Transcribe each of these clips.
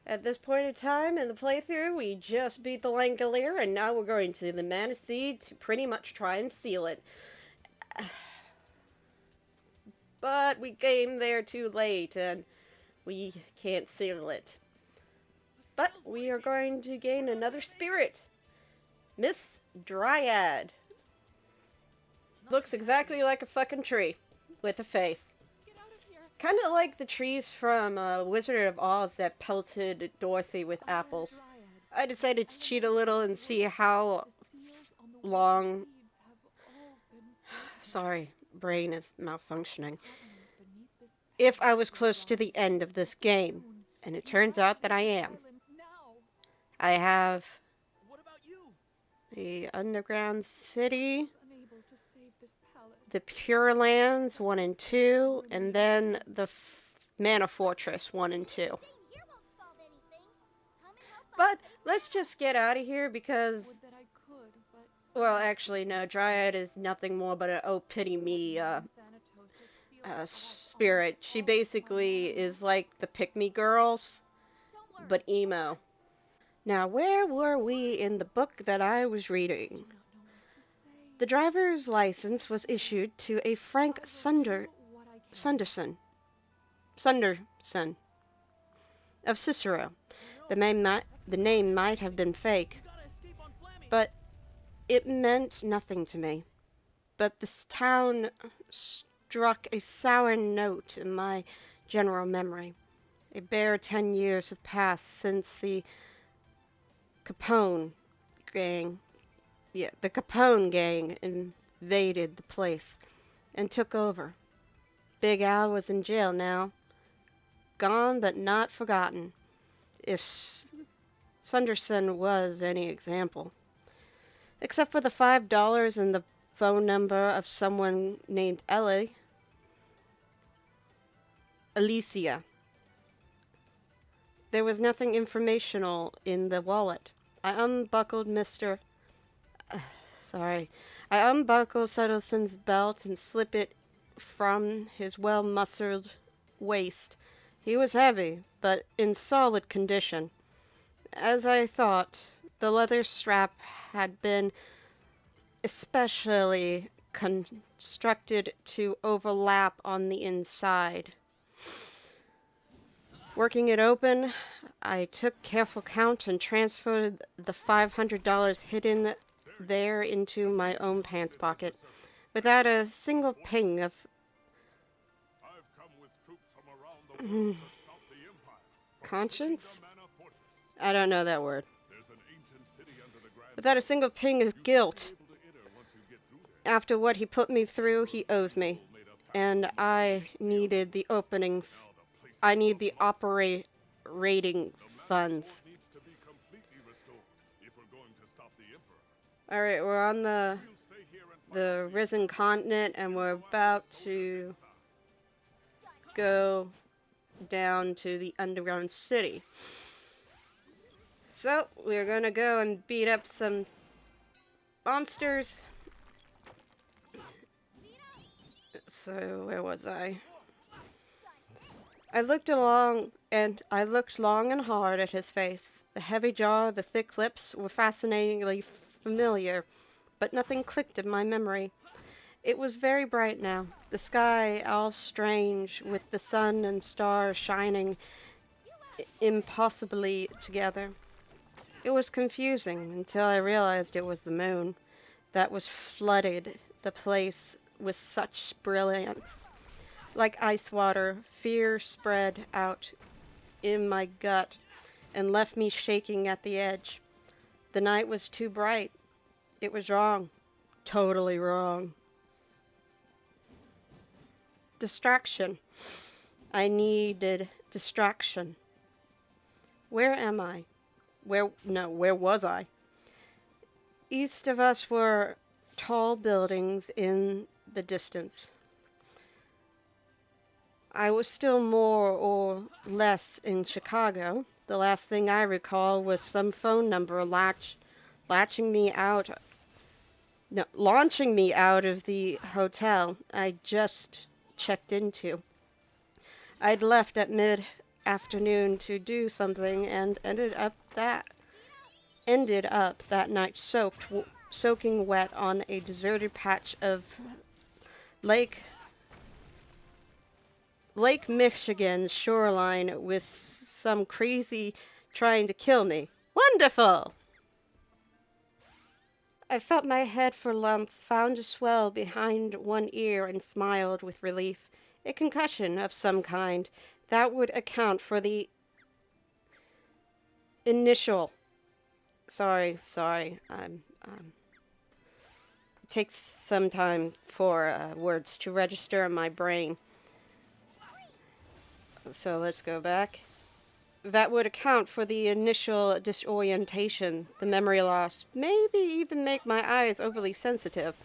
At this point in time in the playthrough, we just beat the Langolier, and now we're going to the Manistee to pretty much try and seal it. But we came there too late, and we can't seal it. But we are going to gain another spirit. Miss Dryad. Looks exactly like a fucking tree. With a face. Kind of like the trees from Wizard of Oz that pelted Dorothy with apples. I decided to cheat a little and see how long... Sorry, brain is malfunctioning. If I was close to the end of this game. And it turns out that I am. I have the Underground City, the Pure Lands 1 and 2, and then the Mana Fortress 1 and 2. But let's just get out of here because... Well, actually, no. Dryad is nothing more but an oh pity me spirit. She basically is like the pick-me girls, but emo. Now, where were we in the book that I was reading? The driver's license was issued to a Frank Sunderson of Cicero. The name might have been fake, but it meant nothing to me. But this town struck a sour note in my general memory. A bare 10 years have passed since the Capone gang invaded the place and took over. Big Al was in jail now. Gone but not forgotten, if Sunderson was any example. Except for the $5 and the phone number of someone named Alicia. There was nothing informational in the wallet. I unbuckled Sunderson's belt and slipped it from his well-muscled waist. He was heavy, but in solid condition. As I thought, the leather strap had been especially constructed to overlap on the inside. Working it open, I took careful count and transferred the $500 hidden there into my own pants pocket, without a single ping of conscience? I don't know that word. Without a single ping of guilt. After what he put me through, he owes me. And I needed the operating funds. Alright, we're on the risen continent, and we're about to go down to the underground city. So, we're gonna go and beat up some monsters. So, where was I? I looked long and hard at his face. The heavy jaw, the thick lips were fascinatingly familiar, but nothing clicked in my memory. It was very bright now, the sky all strange, with the sun and stars shining impossibly together. It was confusing until I realized it was the moon that was flooded the place with such brilliance. Like ice water, fear spread out in my gut and left me shaking at the edge. The night was too bright. It was wrong. Totally wrong. Distraction. I needed distraction. Where am I? Where was I? East of us were tall buildings in the distance. I was still more or less in Chicago. The last thing I recall was some phone number launching me out of the hotel I just checked into. I'd left at afternoon to do something and ended up that night soaking wet on a deserted patch of Lake Lake Michigan shoreline with some crazy trying to kill me. Wonderful! I felt my head for lumps, found a swell behind one ear, and smiled with relief. A concussion of some kind. That would account for the initial. Sorry. It takes some time for words to register in my brain. So let's go back. That would account for the initial disorientation, the memory loss, maybe even make my eyes overly sensitive.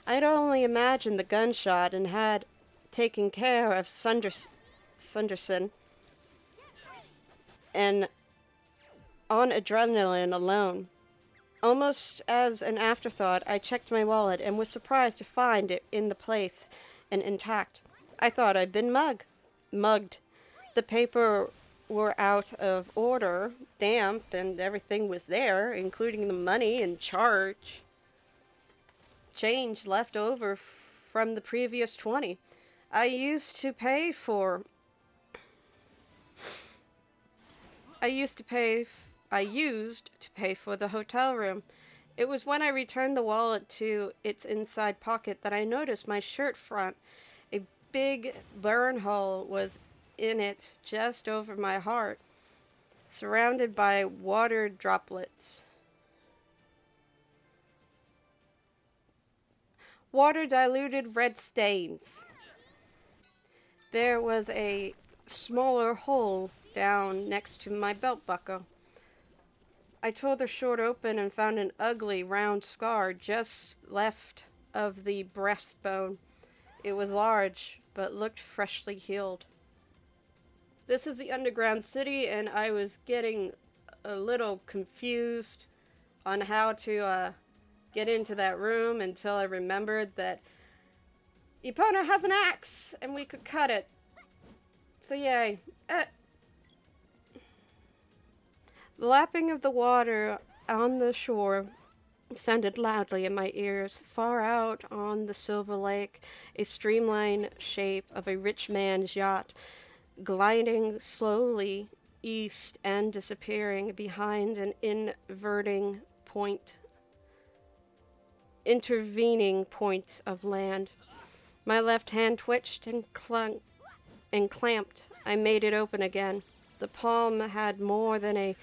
I'd only imagined the gunshot and had taken care of Sunderson and on adrenaline alone. Almost as an afterthought, I checked my wallet and was surprised to find it in the place and intact. I thought I'd been mugged. The paper were out of order, damp, and everything was there, including the money and change left over from the previous 20. I used to pay for the hotel room. It was when I returned the wallet to its inside pocket that I noticed my shirt front. A big burn hole was in it just over my heart, surrounded by water droplets. Water diluted red stains. There was a smaller hole down next to my belt buckle. I tore the shirt open and found an ugly round scar just left of the breastbone. It was large, but looked freshly healed. This is the underground city, and I was getting a little confused on how to get into that room until I remembered that Epona has an axe, and we could cut it. So yay. The lapping of the water on the shore sounded loudly in my ears. Far out on the silver lake, a streamlined shape of a rich man's yacht, gliding slowly east and disappearing behind an intervening point of land. My left hand twitched and clamped. I made it open again. The palm had more than a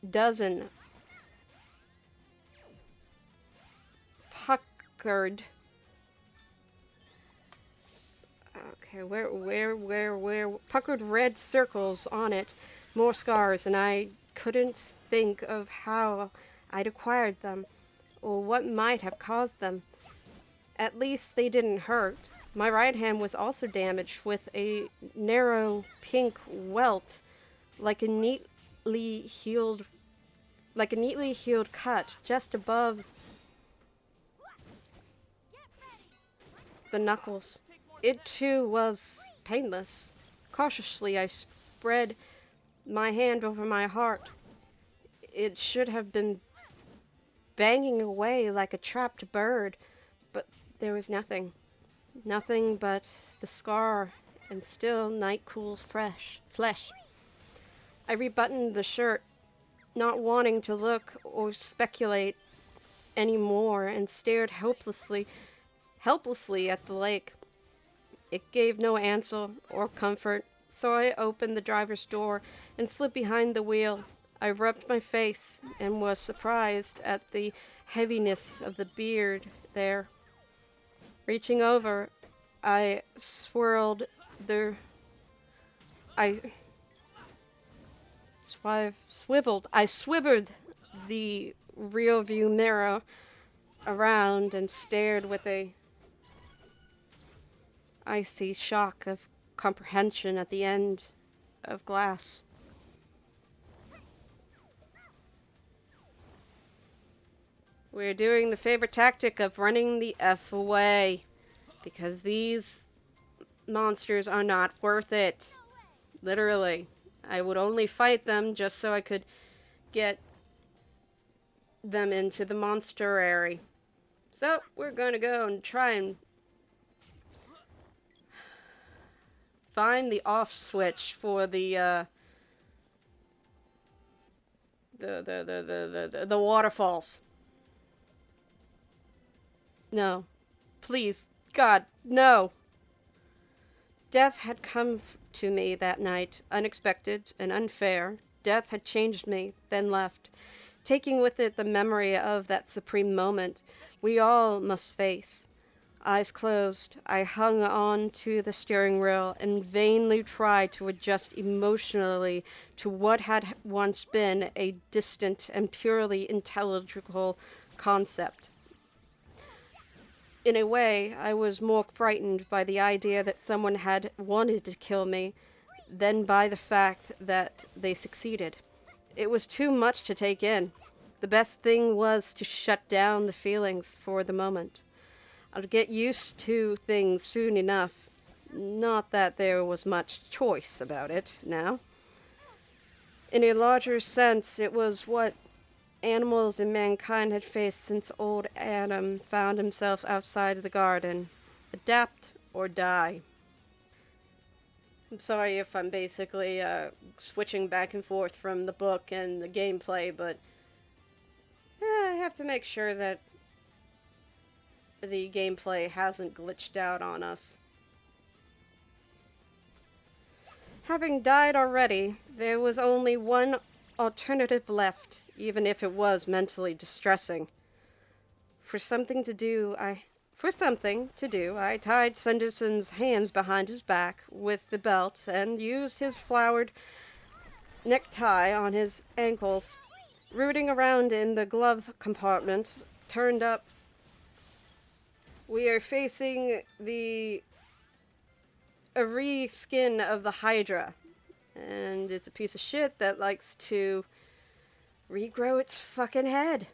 dozen puckered. Okay, where puckered red circles on it, more scars, and I couldn't think of how I'd acquired them, or what might have caused them. At least they didn't hurt. My right hand was also damaged with a narrow pink welt, like a neatly healed cut just above the knuckles. It too was painless. Cautiously, I spread my hand over my heart. It should have been banging away like a trapped bird, but there was nothing. Nothing but the scar and still night cool's flesh. I rebuttoned the shirt, not wanting to look or speculate any more, and stared helplessly at the lake. It gave no answer or comfort, so I opened the driver's door and slid behind the wheel. I rubbed my face and was surprised at the heaviness of the beard there. Reaching over, I swiveled the rear view mirror around and stared with a icy shock of comprehension at the end of glass. We're doing the favorite tactic of running the F away, because these monsters are not worth it. Literally. I would only fight them just so I could get them into the monsterary. So, we're gonna go and try and find the off switch for the waterfalls. No. Please. God, no. Death had come to me that night, unexpected and unfair. Death had changed me, then left, taking with it the memory of that supreme moment we all must face. Eyes closed, I hung on to the steering wheel and vainly tried to adjust emotionally to what had once been a distant and purely intelligible concept. In a way, I was more frightened by the idea that someone had wanted to kill me than by the fact that they succeeded. It was too much to take in. The best thing was to shut down the feelings for the moment. I'd get used to things soon enough. Not that there was much choice about it now. In a larger sense, it was what animals and mankind had faced since old Adam found himself outside of the garden. Adapt or die. I'm sorry if I'm basically switching back and forth from the book and the gameplay, but I have to make sure that the gameplay hasn't glitched out on us. Having died already, there was only one alternative left, even if it was mentally distressing. For something to do, I tied Sanderson's hands behind his back with the belt and used his flowered necktie on his ankles. Rooting around in the glove compartment, turned up. We are facing the re-skin of the Hydra, and it's a piece of shit that likes to regrow its fucking head.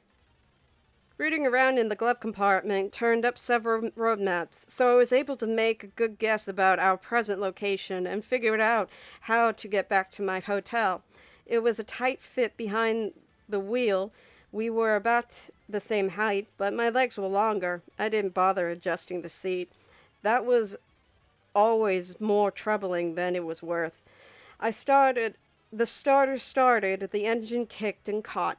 Rooting around in the glove compartment turned up several road maps, so I was able to make a good guess about our present location and figured out how to get back to my hotel. It was a tight fit behind the wheel. We were about the same height, but my legs were longer. I didn't bother adjusting the seat. That was always more troubling than it was worth. The starter started, the engine kicked and caught,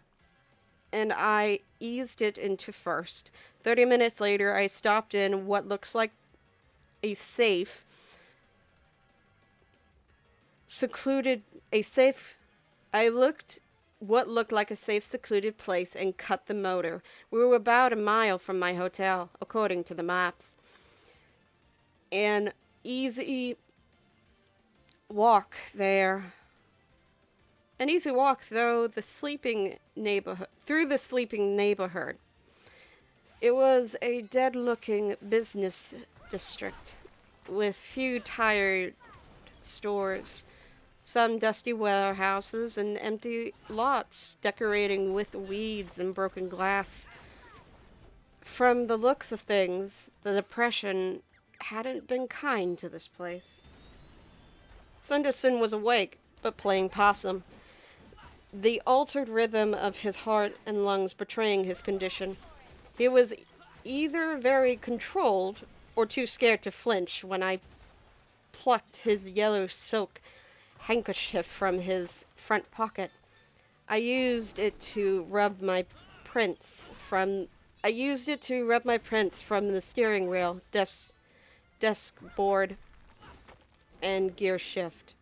and I eased it into first. 30 minutes later, I stopped in what looks like a safe, what looked like a safe, secluded place and cut the motor. We were about a mile from my hotel, according to the maps. An easy walk through the sleeping neighborhood. It was a dead-looking business district with few tired stores, some dusty warehouses, and empty lots decorating with weeds and broken glass. From the looks of things, the Depression hadn't been kind to this place. Sanderson was awake, but playing possum, the altered rhythm of his heart and lungs betraying his condition. He was either very controlled or too scared to flinch when I plucked his yellow silk handkerchief from his front pocket. I used it to rub my prints from the steering wheel, desk board, and gear shift,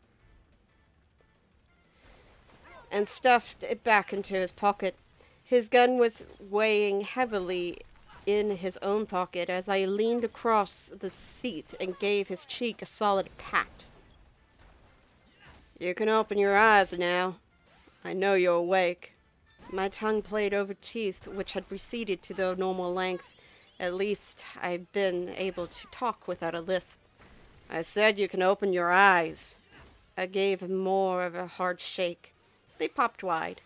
and stuffed it back into his pocket. His gun was weighing heavily in his own pocket as I leaned across the seat and gave his cheek a solid pat. "You can open your eyes now. I know you're awake." My tongue played over teeth which had receded to their normal length. At least I'd been able to talk without a lisp. "I said you can open your eyes." I gave him more of a hard shake. They popped wide.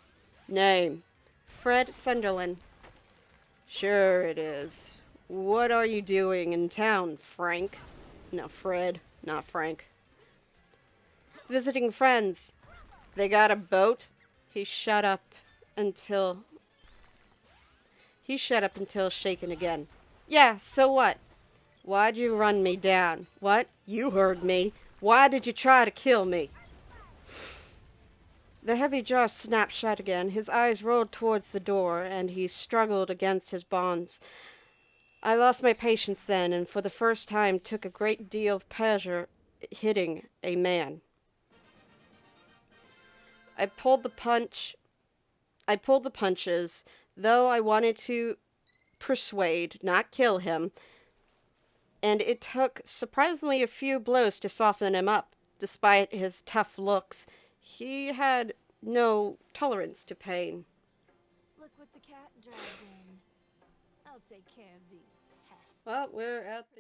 "Name?" "Fred Sunderland." "Sure it is. What are you doing in town, Frank?" "No, Fred, not Frank." visiting friends. They got a boat? He shut up until shaken again. Yeah, so what? Why'd you run me down? What? You heard me. Why did you try to kill me? The heavy jaw snapped shut again. His eyes rolled towards the door, and he struggled against his bonds. I lost my patience then, and for the first time took a great deal of pleasure hitting a man. I pulled the punches, though I wanted to persuade, not kill him, and it took surprisingly a few blows to soften him up. Despite his tough looks, he had no tolerance to pain. Look what the cat dragged in. I'll take care of these pests. Well, we're at the